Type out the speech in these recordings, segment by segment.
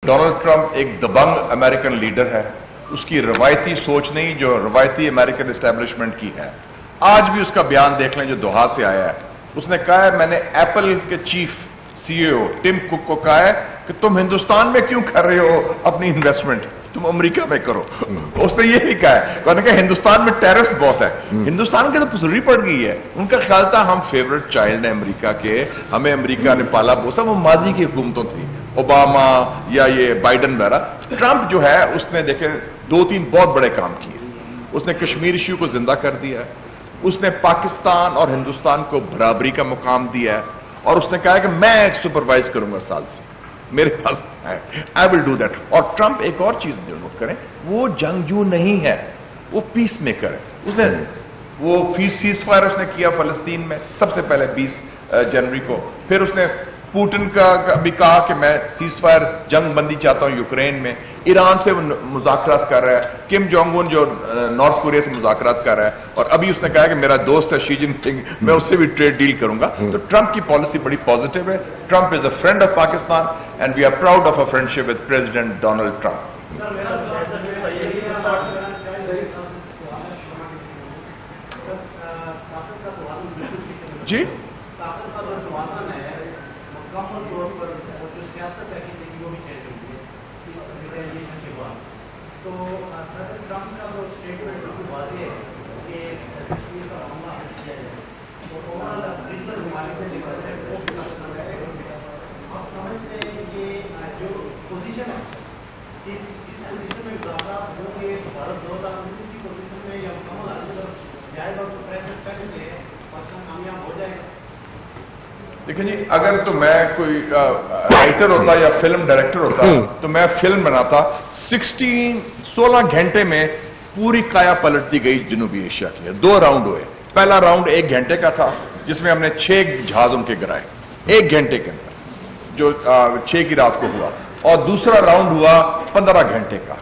Donald Trump एक दबंग American leader है, उसकी रवायती सोच नहीं जो रवायती अमेरिकन एस्टेब्लिशमेंट की है। आज भी उसका बयान देख लें जो दोहा से आया है। उसने कहा है, मैंने एप्पल के चीफ सीईओ टिम कुक को कहा है कि तुम हिंदुस्तान में क्यों कर रहे हो अपनी इन्वेस्टमेंट, तुम अमेरिका में करो। उसने ये भी कहा है, उन्होंने कहा हिंदुस्तान में टेररिस्ट बहुत है। हिंदुस्तान की तो फुसरी पड़ गई है। उनका ख्याल था हम फेवरेट चाइल्ड हैं अमेरिका के, हमें अमेरिका ने पाला पोसा, वो माजी की हुकूमतों थी, ओबामा या ये बाइडन वगैरह। ट्रंप जो है उसने देखे 2-3 बहुत बड़े काम किए। उसने कश्मीर इश्यू को जिंदा कर दिया है, उसने पाकिस्तान और हिंदुस्तान को बराबरी का मुकाम दिया है, और उसने कहा है कि मैं सुपरवाइज करूंगा साल से, मेरे पास है, आई विल डू दैट। और ट्रंप एक और चीज नोट करें, वो जंगजू नहीं है, वो पीस मेकर है। उसने वो सीज फायर उसने किया फलस्तीन में सबसे पहले 20 जनवरी को। फिर उसने पुतिन का भी कहा कि मैं सीज फायर जंग बंदी चाहता हूं यूक्रेन में। ईरान से मुज़ाकरात कर रहा है, किम जोंग उन जो नॉर्थ कोरिया से मुज़ाकरात कर रहा है, और अभी उसने कहा कि मेरा दोस्त है शी जिनपिंग, मैं उससे भी ट्रेड डील करूंगा। तो ट्रंप की पॉलिसी बड़ी पॉजिटिव है। Trump is a friend of Pakistan and we are proud of a friendship with President Donald Trump. जी तो ट्रंप का जो स्टेटमेंट वादे है कि कश्मीर का मामला हल किया जाए, तो ओवरऑल रीजनल हुमैनिटेरियन डिपार्टमेंट वो आप समझते हैं कि जो पोजीशन है इस पोजीशन में ज़्यादा जो कि भारत 2019 की पोजीशन में या मुकम्मल आगे जब जाएगा तो प्रयत्न करेंगे पाकिस्तान कामयाब हो जाएगा। देखिए जी, अगर तो मैं कोई राइटर होता या फिल्म डायरेक्टर होता तो मैं फिल्म बनाता। 16 घंटे में पूरी काया पलट दी गई जनूबी एशिया की। 2 राउंड हुए। पहला राउंड 1 घंटे का था जिसमें हमने 6 जहाज उनके गिराए 1 घंटे के अंदर, जो 6 की रात को हुआ। और दूसरा राउंड हुआ 15 घंटे का।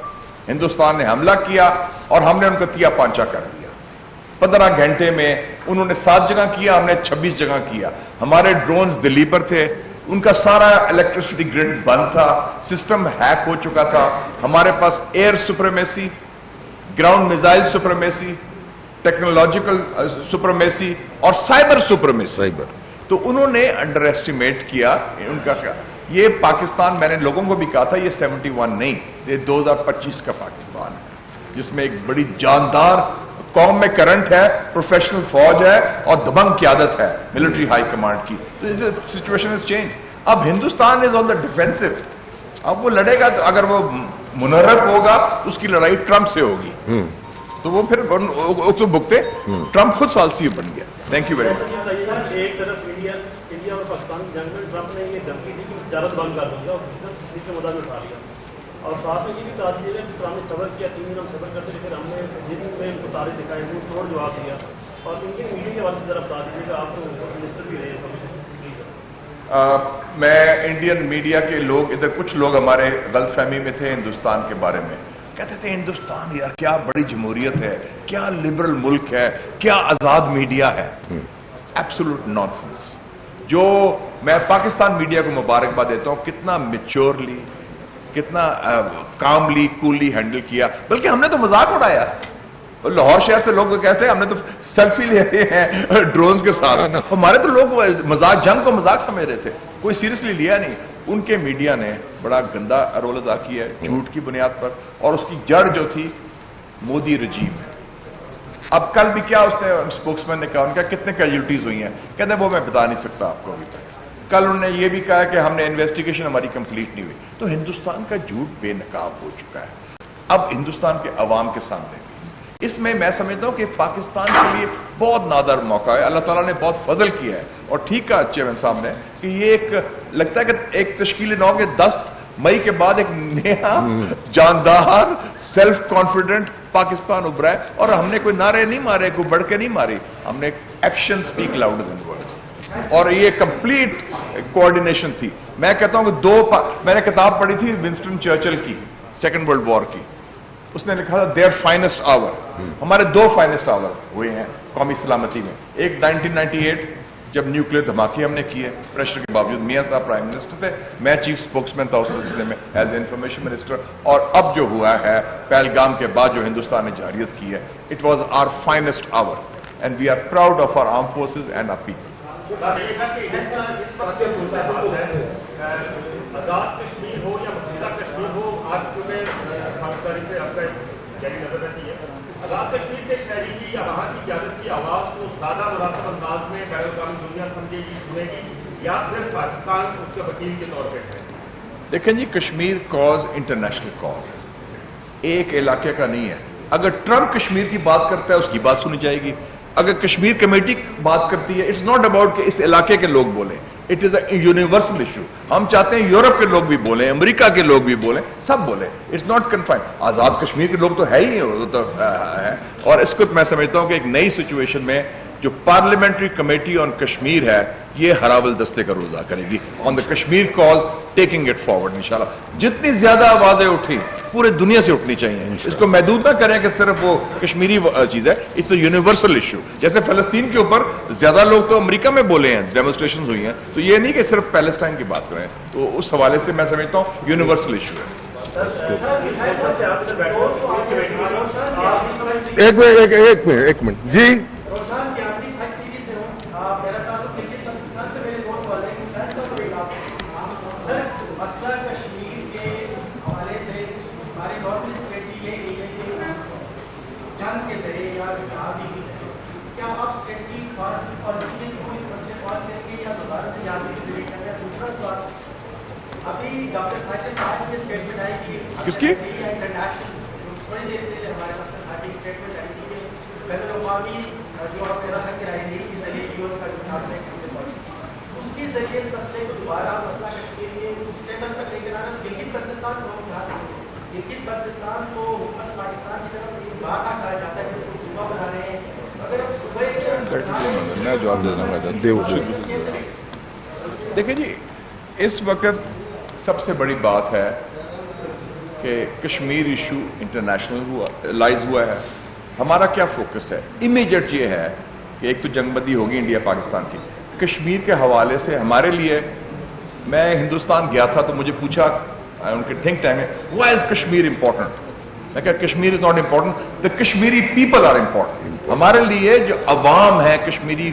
हिंदुस्तान ने हमला किया और हमने उनको तिया पांचा कर दिया। 15 घंटे में उन्होंने 7 जगह किया, हमने 26 जगह किया। हमारे ड्रोन्स दिल्ली पर थे, उनका सारा इलेक्ट्रिसिटी ग्रिड बंद था, सिस्टम हैक हो चुका था। हमारे पास air supremacy, ground missile supremacy, technological supremacy और साइबर सुप्रीमेसी। तो उन्होंने अंडर एस्टिमेट किया उनका क्या। ये पाकिस्तान, मैंने लोगों को भी कहा था, ये 71 नहीं, ये 2025 का पाकिस्तान है जिसमें एक बड़ी जानदार कौम में करंट है, प्रोफेशनल फौज है और दबंग क़यादत है मिलिट्री हाई कमांड की। तो सिचुएशन इज चेंज। अब Hindustan is on the defensive. अब वो लड़ेगा तो अगर वो मुनर्रफ होगा उसकी लड़ाई ट्रंप से होगी, तो वो फिर उसको भुगते। ट्रंप खुद सालसी बन गया। Thank you very much. एक तरफ इंडिया और पाकिस्तान की जंग में ट्रंप ने ये धमकी दी कि तिजारत बंद कर दूंगा और इसके मुद्दा भी उठा लिया, और साथ में ये भी तारीफ है कि हमने सबर किया, 3 दिन हम सबर करते थे, फिर हमने जिन में उनको तारीफ दिखाई, वो तोड़ जवाब दिया। और इंडियन मीडिया के बारे में जरा बता दीजिएगा, आप तो मिनिस्टर भी रहे। मैं इंडियन मीडिया के लोग, इधर कुछ लोग हमारे गलतफहमी में थे हिंदुस्तान के बारे में, कहते थे हिंदुस्तान यार क्या बड़ी जमहूरियत है, क्या लिबरल मुल्क है, क्या आजाद मीडिया है। Absolute nonsense. जो मैं पाकिस्तान मीडिया को मुबारकबाद देता हूं, कितना मैच्योरली, कितना कामली कूली हैंडल किया। बल्कि हमने तो मजाक उड़ाया, लाहौर शहर से लोग कहते हैं हमने तो सेल्फी ले रहे हैं ड्रोन के साथ। हमारे तो लोग मजाक, जंग को मजाक समझ रहे थे, कोई सीरियसली लिया नहीं। उनके मीडिया ने बड़ा गंदा रोल अदा किया है झूठ की बुनियाद पर, और उसकी जड़ जो थी मोदी रजीम है। अब कल भी क्या उसने स्पोक्समैन ने कहा, उनका कितने कैजुअल्टीज हुई हैं, कहते वो मैं बता नहीं सकता आपको अभी तक। कल उन्होंने ये भी कहा कि हमने इन्वेस्टिगेशन हमारी कंप्लीट नहीं हुई। तो हिंदुस्तान का झूठ बेनकाब हो चुका है अब हिंदुस्तान के अवाम के सामने। इसमें मैं समझता हूं कि पाकिस्तान के लिए बहुत नादर मौका है। अल्लाह ताला ने बहुत फजल किया है, और ठीक कहा चेयरमैन साहब ने कि ये एक लगता है कि एक तश्कील नौ के 10 मई के बाद एक नया जानदार सेल्फ कॉन्फिडेंट पाकिस्तान उभरा है। और हमने कोई नारे नहीं मारे, कोई बढ़ के नहीं मारी, हमने action speak louder than words, और ये कंप्लीट कोऑर्डिनेशन थी। मैं कहता हूं कि मैंने किताब पढ़ी थी विंस्टन चर्चिल की, सेकेंड वर्ल्ड वॉर की, उसने लिखा था देयर फाइनेस्ट आवर। हमारे 2 फाइनेस्ट आवर हुए हैं कौमी सलामती में, एक 1998 جب نیوکلیر دھماکے ہم نے کیے پریشر کے باوجود، میاں صاحب پرائم منسٹر تھے، میں چیف اسپوکسمین تھا اس سلسلے میں ایز اے انفارمیشن منسٹر، اور اب جو ہوا ہے پہلگام کے بعد جو ہندوستان نے جارحیت کی ہے، it was our finest hour and we are proud of our armed forces and our people. Azad Kashmir ہو یا مقبوضہ کشمیر ہو، آج صبح پاکستانی سے آپ کا جاری نظر رہتی ہے، آزاد کشمیر کے شہری کی یا وہاں کی قیادت کی آواز کو زیادہ مناسب انداز میں بین الاقوامی دنیا سمجھے گی، سنے گی، یا صرف پاکستان اس کے وکیل کے طور پہ ہے؟ دیکھیں جی، کشمیر کاز انٹرنیشنل کاز ہے، ایک علاقے کا نہیں ہے۔ اگر ٹرمپ کشمیر کی بات کرتا ہے اس کی بات سنی جائے گی، اگر کشمیر کمیٹی بات کرتی ہے، اٹس ناٹ اباؤٹ کہ اس علاقے کے لوگ بولیں، it is a universal issue. ہم چاہتے ہیں یورپ کے لوگ بھی بولیں، امریکہ کے لوگ بھی بولیں، سب بولیں، it's not confined. Azad Kashmir کے لوگ تو ہے ہی نہیں، وہ تو ہے۔ اور اس کو میں سمجھتا ہوں کہ ایک نئی سچویشن میں جو پارلیمنٹری کمیٹی آن کشمیر ہے، یہ ہراول دستے کا رول ادا کرے گی on the Kashmir cause, taking it forward انشاءاللہ۔ جتنی زیادہ آوازیں اٹھی پورے دنیا سے اٹھنی چاہیے، اس کو محدود نہ کریں کہ صرف وہ کشمیری چیز ہے، اٹس اے یونیورسل ایشو۔ جیسے فلسطین کے اوپر زیادہ لوگ تو امریکہ میں بولے ہیں، ڈیمونسٹریشن ہوئی ہیں، تو یہ نہیں کہ صرف پیلسٹائن کی بات کریں، تو اس حوالے سے میں سمجھتا ہوں یونیورسل ایشو ہے۔ ایک منٹ جی، ابھی ڈاکٹر صاحب صاحب نے اسٹیٹمنٹ آئی کہ کس کی؟ انٹرنیشنل تھوڑی دیر سے ہمارے پاس اسٹیٹمنٹ آئی تھی کہ بین الاقوامی جو آپ میرا حق رائے نہیں کی ذریعے یو کا اس کے ذریعے مسئلے کو دوبارہ مسئلہ کشمیر کے اس لیول پر لے کر آنا، گلگت بلتستان کو ہم چاہتے ہیں، گلگت بلتستان کو حکومت پاکستان کی طرف ایک بار کہا جاتا ہے کہ اس کو صوبہ بنا رہے ہیں، اگر اب صوبے میں جواب دینا چاہتا دیکھیں جی، اس وقت سب سے بڑی بات ہے کہ کشمیر ایشو انٹرنیشنل لائز ہوا ہے۔ ہمارا کیا فوکس ہے؟ امیجیٹ یہ ہے کہ ایک تو جنگ بندی ہوگی انڈیا پاکستان کی، کشمیر کے حوالے سے ہمارے لیے، میں ہندوستان گیا تھا تو مجھے پوچھا ان کے تھنک ٹینک میں، وائی از کشمیر امپورٹنٹ؟ میں کہا Kashmir is not important, the Kashmiri people are important. ہمارے لیے جو عوام ہے، کشمیری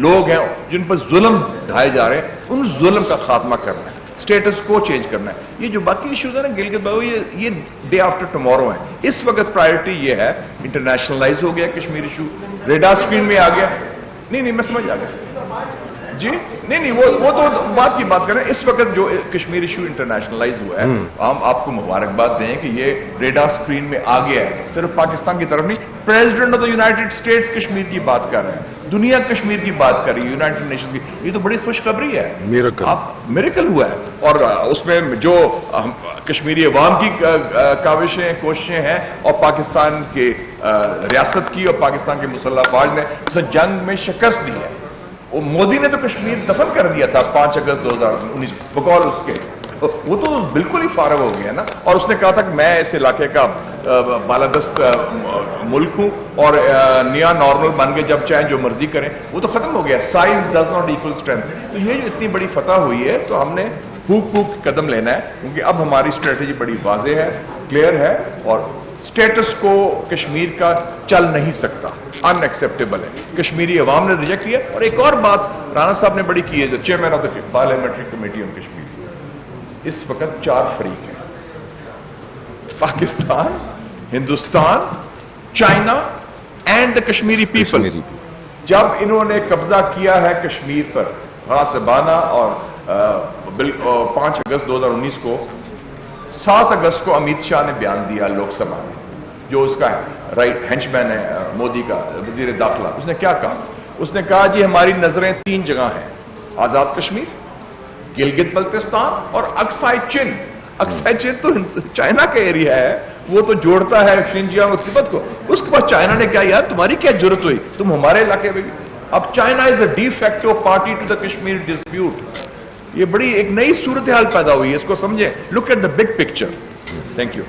لوگ ہیں جن پر ظلم ڈھائے جا رہے ہیں، ان ظلم کا خاتمہ کرنا ہے، اسٹیٹس کو چینج کرنا ہے۔ یہ جو باقی ایشوز ہیں نا گلگت بلو، یہ ڈے آفٹر ٹمورو ہیں۔ اس وقت پرائرٹی یہ ہے، انٹرنیشنلائز ہو گیا کشمیر ایشو، ریڈار اسکرین میں آ گیا۔ نہیں میں سمجھ آ گیا جی، نہیں وہ تو بات کی بات کریں۔ اس وقت جو کشمیر ایشو انٹرنیشنلائز ہوا ہے، ہم آپ کو مبارکباد دیں کہ یہ ریڈار اسکرین میں آ گیا ہے، صرف پاکستان کی طرف نہیں، president of the United States Kashmir کی بات کر رہے ہیں، دنیا کشمیر کی بات کر رہی ہے، یونائٹڈ نیشن کی۔ یہ تو بڑی خوشخبری ہے، میریکل ہوا ہے۔ اور اس میں جو کشمیری عوام کی کاوشیں کوششیں ہیں، اور پاکستان کے ریاست کی اور پاکستان کے مسلح افواج نے اس جنگ میں شکست دی ہے۔ مودی نے تو کشمیر دفن کر دیا تھا 5 اگست 2019 بقول اس کے، وہ تو بالکل ہی فارغ ہو گیا نا۔ اور اس نے کہا تھا کہ میں اس علاقے کا بالادست ملک ہوں، اور نیا نارمل بن کے جب چاہیں جو مرضی کریں، وہ تو ختم ہو گیا۔ Size does not equal strength. تو یہ جو اتنی بڑی فتح ہوئی ہے، تو ہم نے پھوک قدم لینا ہے، کیونکہ اب ہماری اسٹریٹجی بڑی واضح ہے، کلیئر ہے، اور اسٹیٹس کو کشمیر کا چل نہیں سکتا، ان ایکسیپٹیبل ہے، کشمیری عوام نے ریجیکٹ کیا۔ اور ایک اور بات رانا صاحب نے بڑی کی ہے، جو chairman of the parliamentary committee on Kashmir, اس وقت 4 فریق ہیں، Pakistan, Hindustan, China and the Kashmiri people. جب انہوں نے قبضہ کیا ہے کشمیر پر غاصبانہ، اور 5 اگست 2019 کو، 7 اگست کو امیت شاہ نے بیان دیا لوک سبھا میں، جو اس کا رائٹ ہینچمین ہے مودی کا، وزیر داخلہ۔ اس نے کیا کہا؟ اس نے کہا جی ہماری نظریں 3 جگہ ہیں، آزاد کشمیر، گلگت بلتستان اور اکسائی چین۔ اکسائی چین تو چائنا کا ایریا ہے، وہ تو جوڑتا ہے شنجیانگ اور تبت کو۔ اس کے بعد چائنا نے کہا یار تمہاری کیا ضرورت ہوئی، تم ہمارے علاقے میں بھی۔ اب China is a de facto party to the Kashmir dispute. یہ بڑی ایک نئی صورتحال پیدا ہوئی ہے، اس کو سمجھیں، look at the big picture. Thank you.